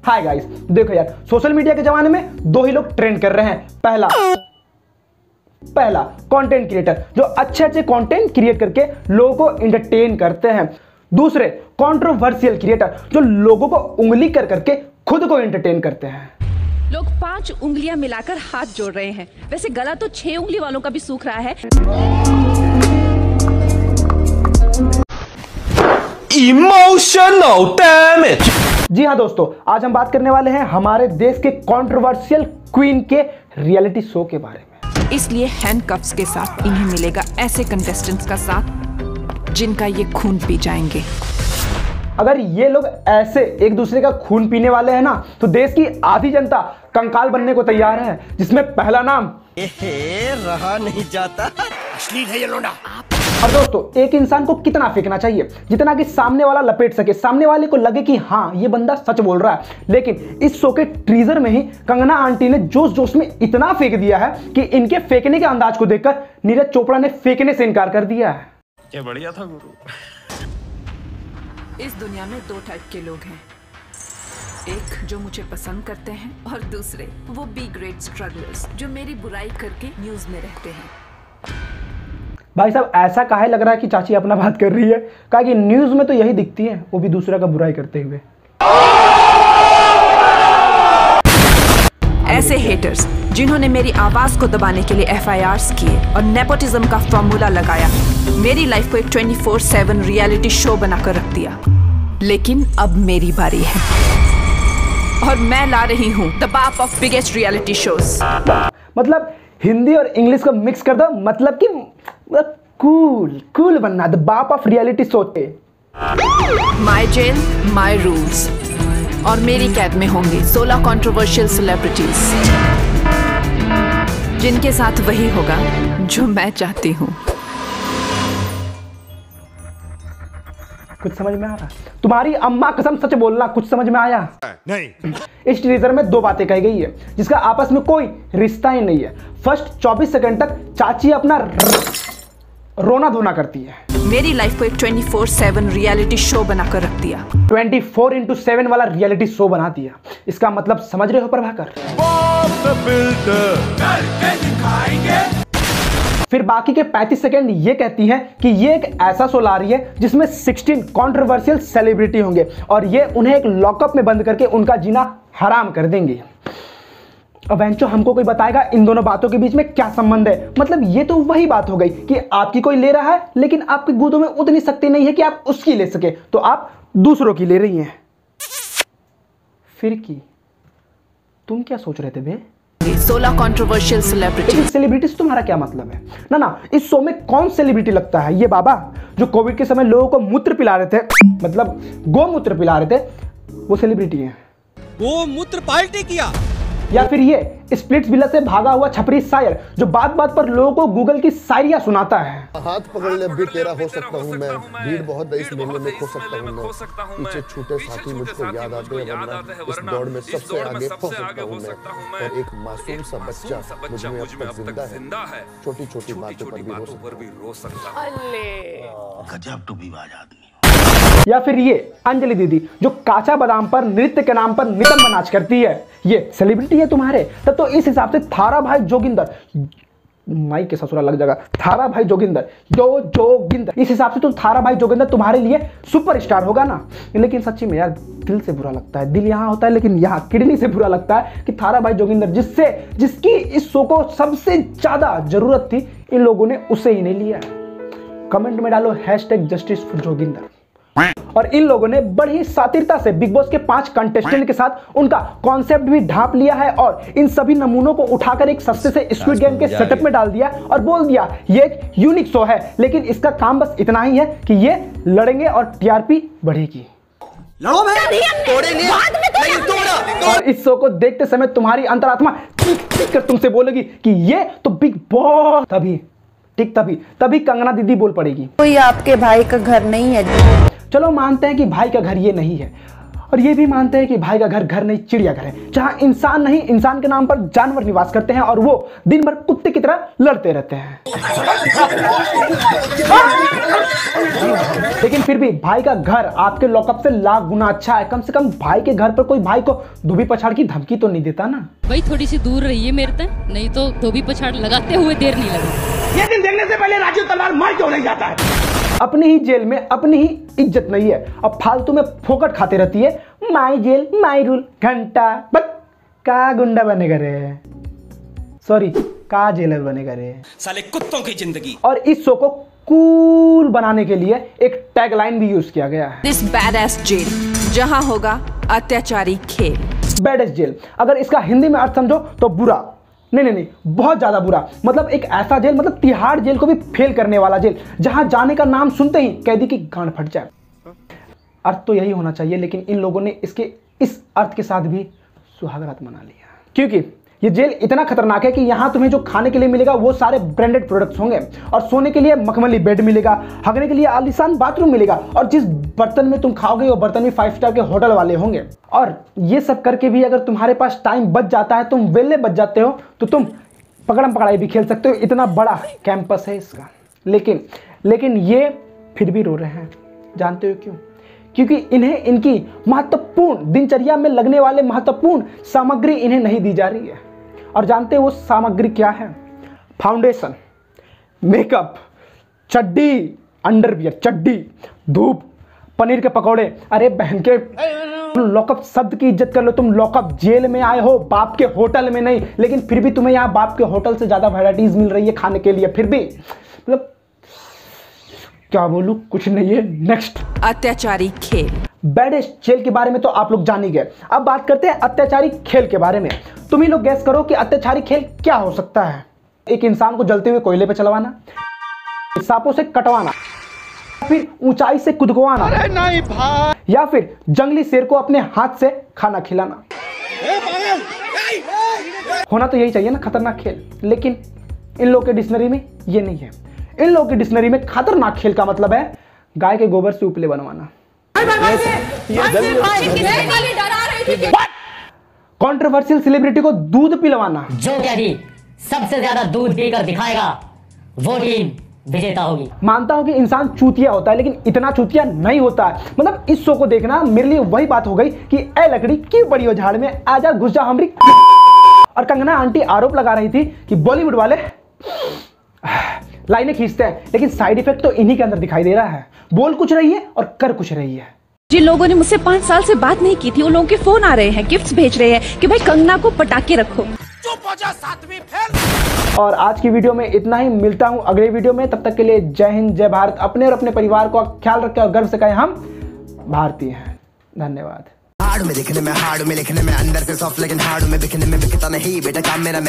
Hi guys, देखो यार, social media के जमाने में दो ही लोग ट्रेंड कर रहे हैं। पहला कंटेंट क्रिएटर जो अच्छे अच्छे कंटेंट क्रिएट करके लोगों को एंटरटेन करते हैं। दूसरे कंट्रोवर्शियल क्रिएटर जो लोगों को उंगली कर करके खुद को एंटरटेन करते हैं। लोग 5 उंगलियां मिलाकर हाथ जोड़ रहे हैं, वैसे गला तो 6 उंगली वालों का भी सूख रहा है। Emotional damage। जी हाँ दोस्तों, आज हम बात करने वाले हैं हमारे देश के कंट्रोवर्शियल क्वीन के रियलिटी शो के बारे में। इसलिए हैंडकफ्स के साथ इन्हें मिलेगा ऐसे कंटेस्टेंट्स का साथ जिनका ये खून पी जाएंगे। अगर ये लोग ऐसे एक दूसरे का खून पीने वाले हैं ना, तो देश की आधी जनता कंकाल बनने को तैयार है। जिसमें पहला नाम रहा नहीं जाता, अश्लील है ये लोंडा। और दोस्तों, एक इंसान को कितना फेंकना चाहिए जितना कि सामने वाला लपेट सके, सामने वाले को लगे कि हाँ ये बंदा सच बोल रहा है। लेकिन इस शो के टीजर में ही कंगना आंटी ने जोश जोश में इतना फेंक दिया है कि इनके फेंकने के अंदाज को देखकर नीरज चोपड़ा ने फेंकने से इनकार कर दिया है। क्या बढ़िया था गुरु। इस दुनिया में 2 टाइप के लोग हैं, एक जो मुझे पसंद करते हैं और दूसरे वो बी ग्रेड स्ट्रगलर्स जो मेरी बुराई करके न्यूज में रहते हैं। भाई साहब, ऐसा काहे लग रहा है कि चाची अपना बात कर रही है? कहा कि न्यूज में तो यही दिखती है, वो भी दूसरा का बुराई करते हुए। ऐसे हेटर्स जिन्होंने मेरी आवाज को दबाने के लिए FIRs किए और नेपोटिज्म का फॉर्मूला लगाया, मेरी लाइफ को एक 24/7 रियलिटी शो बनाकर रख दिया। लेकिन अब मेरी बारी है और मैं ला रही हूँ द बाप ऑफ बिगेस्ट रियलिटी शोज। मतलब हिंदी और इंग्लिश को मिक्स कर दो, मतलब कि कूल बनना, द बाप of reality show. My jail my rules, और मेरी कैद में होंगे 16 कंट्रोवर्शियल सेलिब्रिटीज जिनके साथ वही होगा जो मैं चाहती हूँ। कुछ समझ में आ रहा? तुम्हारी अम्मा कसम सच बोलना, कुछ समझ में आया? नहीं। इस टीजर में 2 बातें कही गई है जिसका आपस में कोई रिश्ता ही नहीं है। फर्स्ट 24 सेकंड तक चाची अपना रोना धोना करती है। मेरी लाइफ को एक 24/7 रियलिटी शो बनाकर रख दिया। 24x7 वाला रियलिटी शो बना दिया। इसका मतलब समझ रहे हो प्रभाकर? फिर बाकी के 35 सेकंड ये कहती हैं कि ये एक ऐसा शो ला रही है जिसमें 16 कंट्रोवर्शियल सेलिब्रिटी होंगे और ये उन्हें एक लॉकअप में बंद करके उनका जीना हराम कर देंगे। अब वेंचो हमको कोई बताएगा इन दोनों बातों के बीच में क्या संबंध है? मतलब ये तो वही बात हो गई कि आपकी कोई ले रहा है लेकिन आपकी गोदों में उतनी शक्ति नहीं है कि आप उसकी ले सके, तो आप दूसरों की ले रही हैं। फिर की तुम क्या सोच रहे थे बे? 16 कंट्रोवर्शियल सेलिब्रिटी। सेलिब्रिटीज तुम्हारा क्या मतलब है? ना, इस शो में कौन सेलिब्रिटी लगता है? ये बाबा जो कोविड के समय लोगों को मूत्र पिला रहे थे, मतलब गोमूत्र पिला रहे थे, वो सेलिब्रिटी है। गोमूत्र पार्टी किया। या फिर ये स्प्लिट्स विला से भागा हुआ छपरी शायर जो बात बात पर लोगों को गूगल की शायरियां सुनाता है। हाथ पकड़ ले भी तेरा हो सकता हूँ मैं, भीड़ बहुत है इस मेले में खो सकता हूँ मैं, पीछे छूटे साथी मुझको याद आते हैं वरना इस दौड़ में सबसे आगे हो सकता हूँ मैं, और एक मासूम सा बच्चा मुझ में अब तक जिंदा है, छोटी छोटी बातों पर भी रो सकता हूँ। गजब टूबीबाज आदमी। या फिर ये अंजलि दीदी जो काचा बादाम पर नृत्य के नाम पर नितंब नाच करती है, ये सेलिब्रिटी है तुम्हारे? तब तो इस हिसाब से थारा भाई जोगिंदर, माई के ससुरा लग जाएगा, थारा भाई जोगिंदर जोगिंदर, इस हिसाब से तो थारा भाई जोगिंदर तुम्हारे लिए सुपरस्टार होगा ना। लेकिन सच्ची में यार दिल से बुरा लगता है। दिल यहाँ होता है लेकिन यहाँ किडनी से बुरा लगता है कि थारा भाई जोगिंदर जिसकी इस शो को सबसे ज्यादा जरूरत थी, इन लोगों ने उसे ही नहीं लिया। कमेंट में डालो #जस्टिस फॉर जोगिंदर। और इन लोगों ने बड़ी शातिरता से बिग बॉस के 5 कंटेस्टेंट के साथ उनका कॉन्सेप्ट भी ढांप लिया है और इन सभी नमूनों को उठाकर एक सस्ते से स्क्विड गेम के सेटअप में डाल दिया और बोल दिया ये एक यूनिक शो है। लेकिन इसका काम बस इतना ही है कि ये लड़ेंगे और TRP बढ़ेगी। लड़ो और इस शो को देखते समय तुम्हारी अंतरात्मा चीख कर तुमसे बोलेगी कि ये तो बिग बॉस। तभी कंगना दीदी बोल पड़ेगी, कोई आपके भाई का घर नहीं है। चलो मानते हैं कि भाई का घर ये नहीं है, और ये भी मानते हैं कि भाई का घर नहीं चिड़ियाघर है, जहां इंसान नहीं इंसान के नाम पर जानवर निवास करते हैं और वो दिन भर कुत्ते की तरह लड़ते रहते हैं। लेकिन फिर भी भाई का घर आपके लॉकअप से लाख गुना अच्छा है। कम से कम भाई के घर पर कोई भाई को धोबी पछाड़ की धमकी तो नहीं देता ना। भाई थोड़ी सी दूर रहिए मेरे तक, नहीं तो धोबी पछाड़ लगाते हुए देर नहीं लगेगी। ये दिन देखने से पहले राजू तलवार मर क्यों नहीं जाता है? अपनी ही जेल में अपनी ही इज्जत नहीं है, अब फालतू में फोकट खाते रहती है। माई जेल माई रूल घंटा बट का गुंडा बनेगा रे, सॉरी का जेलर बनेगा रे, साले कुत्तों की जिंदगी। और इस शो को कूल बनाने के लिए एक टैगलाइन भी यूज किया गया है, दिस बैडएस जेल, जहां होगा अत्याचारी खेल। बैडएस जेल, अगर इसका हिंदी में अर्थ समझो तो बुरा, नहीं बहुत ज्यादा बुरा। मतलब एक ऐसा जेल, मतलब तिहाड़ जेल को भी फेल करने वाला जेल, जहां जाने का नाम सुनते ही कैदी की गांड फट जाए। अर्थ तो यही होना चाहिए, लेकिन इन लोगों ने इसके इस अर्थ के साथ भी सुहागरात मना लिया, क्योंकि ये जेल इतना खतरनाक है कि यहाँ तुम्हें जो खाने के लिए मिलेगा वो सारे ब्रांडेड प्रोडक्ट्स होंगे, और सोने के लिए मखमली बेड मिलेगा, हगने के लिए आलीशान बाथरूम मिलेगा, और जिस बर्तन में तुम खाओगे वो बर्तन भी 5 स्टार के होटल वाले होंगे। और ये सब करके भी अगर तुम्हारे पास टाइम बच जाता है, तुम वेले बच जाते हो, तो तुम पकड़म पकड़ाई भी खेल सकते हो। इतना बड़ा कैंपस है इसका। लेकिन ये फिर भी रो रहे हैं। जानते हो क्यों? क्योंकि इन्हें इनकी महत्वपूर्ण दिनचर्या में लगने वाले महत्वपूर्ण सामग्री इन्हें नहीं दी जा रही है। और जानते हो वो सामग्री क्या है? फाउंडेशन, मेकअप, चड्डी, अंडरवियर, चड्डी, धूप, पनीर के पकौड़े। अरे बहन के लॉकअप शब्द की इज्जत कर लो, तुम लॉकअप जेल में आए हो, बाप के होटल में नहीं, लेकिन फिर भी तुम्हें यहाँ बाप के होटल से ज्यादा वैरायटीज मिल रही है खाने के लिए। फिर भी मतलब क्या बोलूं, कुछ नहीं है। नेक्स्ट, अत्याचारी खेल। बैडेस्ट जेल के बारे में तो आप लोग जान ही गए। अब बात करते हैं अत्याचारी खेल के बारे में। तुम ही लोग गैस करो कि अत्याचारी खेल क्या हो सकता है। एक इंसान को जलते हुए कोयले पे चलवाना, सांपों से कटवाना, फिर ऊंचाई से कूदवाना, नहीं भाई, या फिर जंगली शेर को अपने हाथ से खाना खिलाना। होना तो यही चाहिए ना खतरनाक खेल, लेकिन इन लोग के डिक्शनरी में ये नहीं है। इन लोगों की डिक्शनरी में खतरनाक खेल का मतलब है गाय के गोबर से उपले बनवाना। कंट्रोवर्शियल सेलिब्रिटी को दूध पिलवाना। जो कभी सबसे ज्यादा दूध पीकर दिखाएगा वो टीम विजेता होगी। मानता हूं कि इंसान चूतिया होता है, लेकिन इतना चूतिया नहीं होता है। मतलब इस शो को देखना मेरे लिए वही बात हो गई कि ए लकड़ी क्यों बड़ी हो झाड़ में, आजा घुस जा हमारी। और कंगना आंटी आरोप लगा रही थी कि बॉलीवुड वाले लाइनें खींचते हैं, लेकिन साइड इफेक्ट तो इन्हीं के अंदर दिखाई दे रहा है। बोल कुछ रही है और कर कुछ रही है। जिन लोगों ने मुझसे 5 साल से बात नहीं की थी, उन लोगों के फोन आ रहे हैं, गिफ्ट्स भेज रहे हैं कि भाई कंगना को पटाके रखो। चुप हो जा, 7वीं फेल। और आज की वीडियो में इतना ही। मिलता हूं अगले वीडियो में, तब तक के लिए जय हिंद, जय भारत। अपने और अपने परिवार को ख्याल रखें और गर्व से कहें हम भारतीय हैं। धन्यवाद। हार्ड में दिखने में, हार्ड में लिखने में, अंदर से सॉफ्ट लेकिन हार्ड में बिकने में बिकता नहीं बेटा काम मेरा।